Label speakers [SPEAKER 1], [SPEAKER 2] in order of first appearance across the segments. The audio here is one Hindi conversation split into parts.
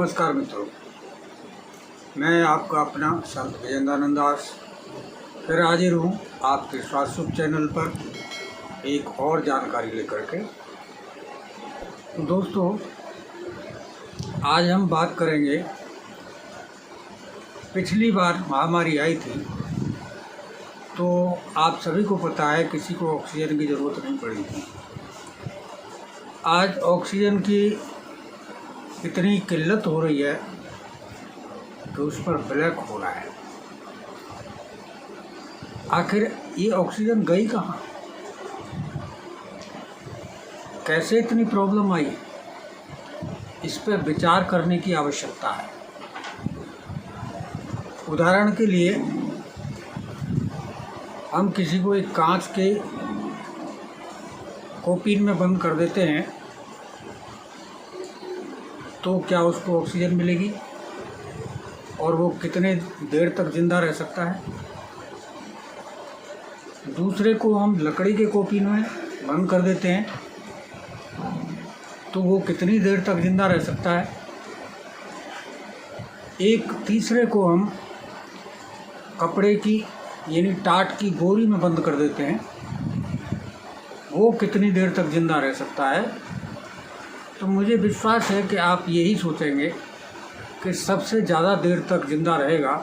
[SPEAKER 1] नमस्कार मित्रों, मैं आपका अपना संत विजेंद्रानंद दास फिर हाजिर हूँ आपके स्वास्थ्य सुख चैनल पर एक और जानकारी लेकर के। तो दोस्तों, आज हम बात करेंगे, पिछली बार महामारी आई थी तो आप सभी को पता है किसी को ऑक्सीजन की ज़रूरत नहीं पड़ी थी। आज ऑक्सीजन की इतनी किल्लत हो रही है कि उस पर ब्लैक हो रहा है। आखिर ये ऑक्सीजन गई कहाँ? कैसे इतनी प्रॉब्लम आई? इस पर विचार करने की आवश्यकता है। उदाहरण के लिए, हम किसी को एक कांच के कोपीन में बंद कर देते हैं तो क्या उसको ऑक्सीजन मिलेगी और वो कितने देर तक ज़िंदा रह सकता है? दूसरे को हम लकड़ी के कोपीन में बंद कर देते हैं तो वो कितनी देर तक ज़िंदा रह सकता है? एक तीसरे को हम कपड़े की यानी टाट की बोरी में बंद कर देते हैं, वो कितनी देर तक ज़िंदा रह सकता है? तो मुझे विश्वास है कि आप यही सोचेंगे कि सबसे ज़्यादा देर तक ज़िंदा रहेगा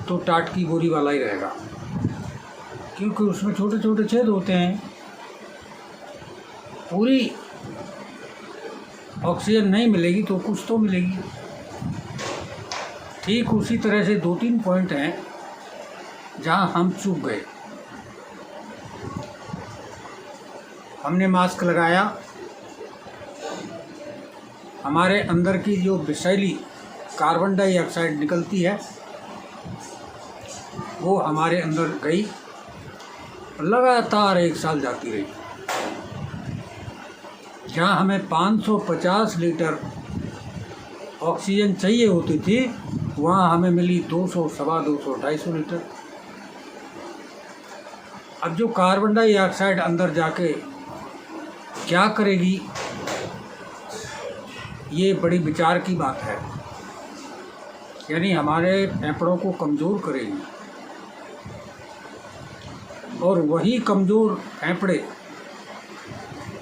[SPEAKER 1] तो टाट की बोरी वाला ही रहेगा, क्योंकि उसमें छोटे छोटे छेद होते हैं। पूरी ऑक्सीजन नहीं मिलेगी तो कुछ तो मिलेगी। ठीक उसी तरह से 2-3 पॉइंट हैं जहां हम चूक गए। हमने मास्क लगाया, हमारे अंदर की जो विषैली कार्बन डाइऑक्साइड निकलती है वो हमारे अंदर गई, लगातार 1 साल जाती रही। जहाँ हमें 550 लीटर ऑक्सीजन चाहिए होती थी, वहाँ हमें मिली 200, सवा 200, 250 लीटर। अब जो कार्बन डाइऑक्साइड अंदर जाके क्या करेगी, ये बड़ी विचार की बात है। यानी हमारे फेफड़ों को कमज़ोर करेगी, और वही कमज़ोर फेफड़े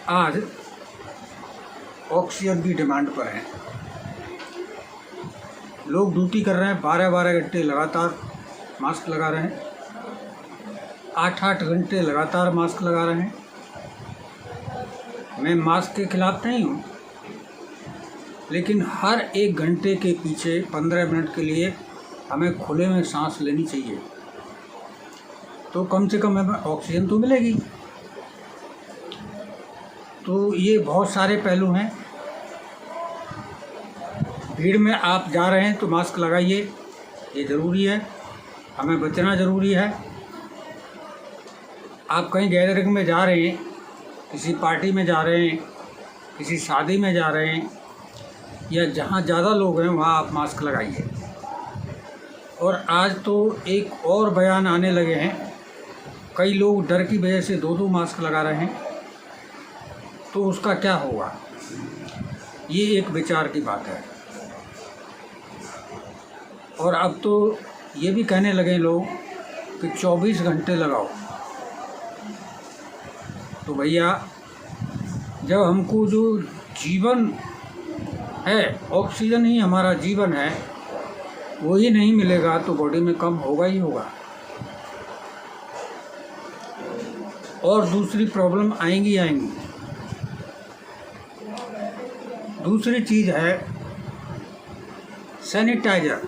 [SPEAKER 1] आज ऑक्सीजन की डिमांड पर हैं। लोग ड्यूटी कर रहे हैं, 12-12 घंटे लगातार मास्क लगा रहे हैं, 8-8 घंटे लगातार मास्क लगा रहे हैं। मैं मास्क के खिलाफ नहीं हूँ, लेकिन हर 1 घंटे के पीछे 15 मिनट के लिए हमें खुले में सांस लेनी चाहिए, तो कम से कम हमें ऑक्सीजन तो मिलेगी। तो ये बहुत सारे पहलू हैं। भीड़ में आप जा रहे हैं तो मास्क लगाइए, ये ज़रूरी है, हमें बचना ज़रूरी है। आप कहीं गैदरिंग में जा रहे हैं, किसी पार्टी में जा रहे हैं, किसी शादी में जा रहे हैं, या जहाँ ज़्यादा लोग हैं वहाँ आप मास्क लगाइए। और आज तो एक और बयान आने लगे हैं, कई लोग डर की वजह से 2-2 मास्क लगा रहे हैं, तो उसका क्या होगा? ये एक विचार की बात है। और अब तो ये भी कहने लगे लोग कि 24 घंटे लगाओ। तो भैया, जब हमको जो जीवन है, ऑक्सीजन ही हमारा जीवन है, वो ही नहीं मिलेगा तो बॉडी में कम होगा ही होगा, और दूसरी प्रॉब्लम आएंगी। दूसरी चीज़ है सैनिटाइज़र।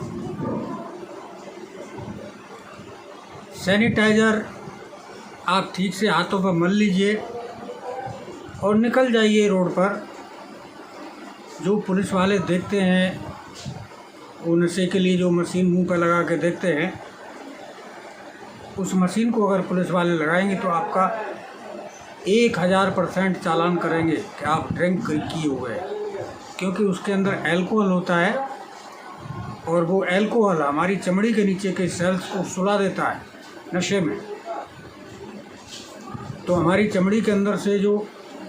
[SPEAKER 1] सैनिटाइज़र आप ठीक से हाथों पर मल लीजिए और निकल जाइए रोड पर। जो पुलिस वाले देखते हैं, वो नशे के लिए जो मशीन मुंह पर लगा के देखते हैं, उस मशीन को अगर पुलिस वाले लगाएंगे तो आपका 1000% चालान करेंगे कि आप ड्रिंक किए हुए हैं, क्योंकि उसके अंदर अल्कोहल होता है, और वो अल्कोहल हमारी चमड़ी के नीचे के सेल्स को सुला देता है नशे में। तो हमारी चमड़ी के अंदर से जो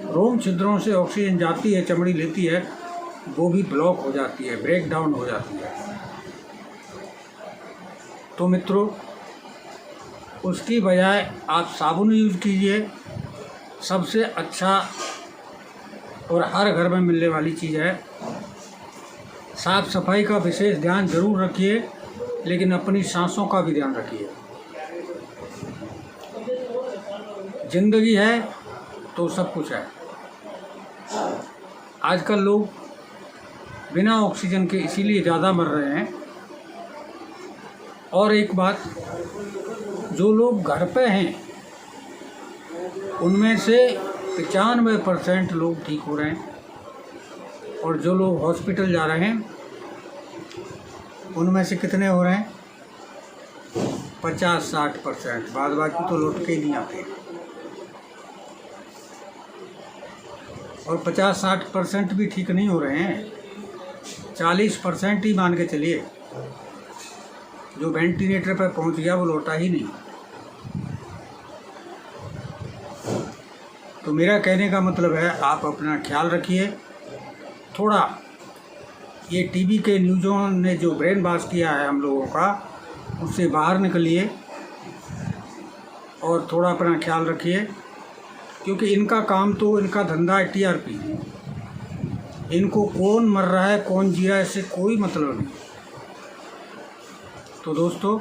[SPEAKER 1] रोम छिद्रों से ऑक्सीजन जाती है, चमड़ी लेती है, वो भी ब्लॉक हो जाती है, ब्रेक डाउन हो जाती है। तो मित्रों, उसकी बजाय आप साबुन यूज़ कीजिए। सबसे अच्छा और हर घर में मिलने वाली चीज़ है। साफ़ सफाई का विशेष ध्यान जरूर रखिए, लेकिन अपनी सांसों का भी ध्यान रखिए। जिंदगी है तो सब कुछ है। आजकल लोग बिना ऑक्सीजन के इसीलिए ज़्यादा मर रहे हैं। और एक बात, जो लोग घर पे हैं उनमें से 95% लोग ठीक हो रहे हैं, और जो लोग हॉस्पिटल जा रहे हैं उनमें से कितने हो रहे हैं? 50-60%। बाद बाकी तो लौट के ही नहीं आते। और 50-60% भी ठीक नहीं हो रहे हैं, 40% ही मान के चलिए। जो वेंटिलेटर पर पहुंच गया वो लौटा ही नहीं। तो मेरा कहने का मतलब है, आप अपना ख्याल रखिए। थोड़ा ये टीवी के न्यूज़ों ने जो ब्रेन वॉश किया है हम लोगों का, उससे बाहर निकलिए और थोड़ा अपना ख्याल रखिए। क्योंकि इनका काम तो, इनका धंधा है TRP। इनको कौन मर रहा है कौन जी रहा है इससे कोई मतलब नहीं। तो दोस्तों,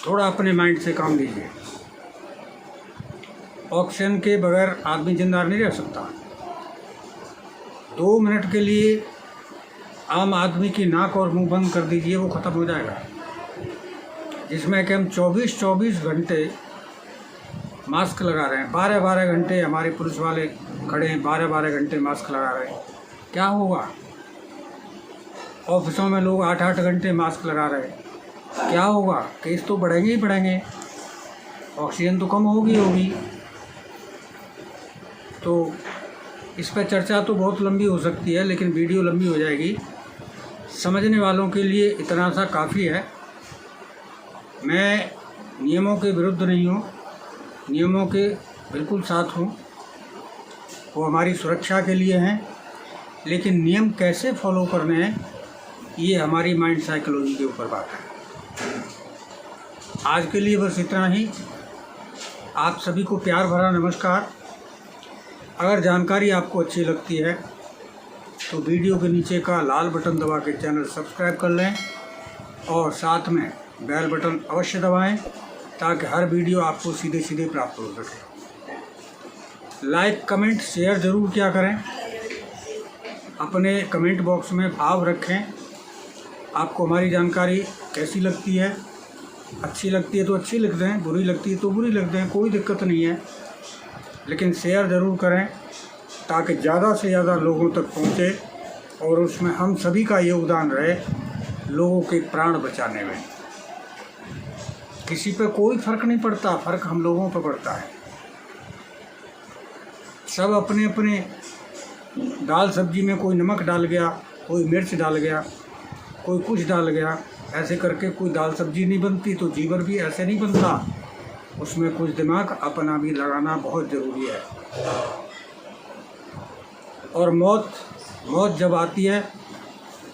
[SPEAKER 1] थोड़ा अपने माइंड से काम लीजिए। ऑक्सीजन के बगैर आदमी जिंदा नहीं रह सकता। 2 मिनट के लिए आम आदमी की नाक और मुंह बंद कर दीजिए, वो ख़त्म हो जाएगा। जिसमें कि हम 24-24 घंटे मास्क लगा रहे हैं। 12-12 घंटे हमारे पुलिस वाले खड़े हैं, 12-12 घंटे मास्क लगा रहे हैं। क्या होगा? ऑफिसों में लोग 8-8 घंटे मास्क लगा रहे हैं। क्या होगा? केस तो बढ़ेंगे ही बढ़ेंगे, ऑक्सीजन तो कम होगी। तो इस पर चर्चा तो बहुत लंबी हो सकती है, लेकिन वीडियो लंबी हो जाएगी। समझने वालों के लिए इतना सा काफ़ी है। मैं नियमों के विरुद्ध नहीं हूँ, नियमों के बिल्कुल साथ हूँ। वो हमारी सुरक्षा के लिए हैं, लेकिन नियम कैसे फॉलो करने हैं ये हमारी माइंड साइकोलॉजी के ऊपर बात है। आज के लिए बस इतना ही। आप सभी को प्यार भरा नमस्कार। अगर जानकारी आपको अच्छी लगती है तो वीडियो के नीचे का लाल बटन दबा के चैनल सब्सक्राइब कर लें, और साथ में बेल बटन अवश्य दबाएं, ताकि हर वीडियो आपको सीधे सीधे प्राप्त हो सके। लाइक कमेंट शेयर ज़रूर किया करें। अपने कमेंट बॉक्स में भाव रखें। आपको हमारी जानकारी कैसी लगती है? अच्छी लगती है तो अच्छी लिख दें, बुरी लगती है तो बुरी लिख दें, कोई दिक्कत नहीं है। लेकिन शेयर ज़रूर करें, ताकि ज़्यादा से ज़्यादा लोगों तक पहुँचे, और उसमें हम सभी का योगदान रहे लोगों के प्राण बचाने में। किसी पे कोई फ़र्क नहीं पड़ता, फ़र्क हम लोगों पर पड़ता है। सब अपने अपने दाल सब्जी में कोई नमक डाल गया, कोई मिर्च डाल गया, कोई कुछ डाल गया। ऐसे करके कोई दाल सब्जी नहीं बनती, तो जीवन भी ऐसे नहीं बनता। उसमें कुछ दिमाग अपना भी लगाना बहुत ज़रूरी है। और मौत जब आती है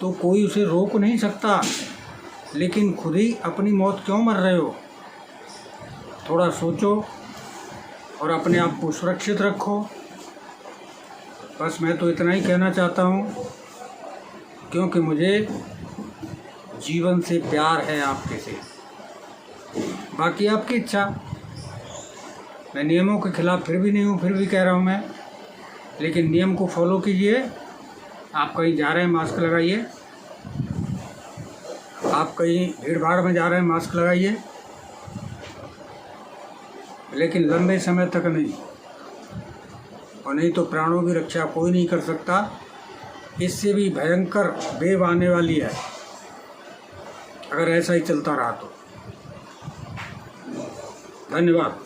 [SPEAKER 1] तो कोई उसे रोक नहीं सकता, लेकिन खुद ही अपनी मौत क्यों मर रहे हो? थोड़ा सोचो और अपने आप को सुरक्षित रखो। बस मैं तो इतना ही कहना चाहता हूँ, क्योंकि मुझे जीवन से प्यार है आपके से। बाकी आपकी इच्छा। मैं नियमों के खिलाफ फिर भी नहीं हूँ, फिर भी कह रहा हूँ मैं, लेकिन नियम को फॉलो कीजिए। आप कहीं जा रहे हैं मास्क लगाइए, आप कहीं भीड़ भाड़ में जा रहे हैं मास्क लगाइए, लेकिन लंबे समय तक नहीं। और नहीं तो प्राणों की रक्षा कोई नहीं कर सकता। इससे भी भयंकर वेव आने वाली है अगर ऐसा ही चलता रहा तो। धन्यवाद।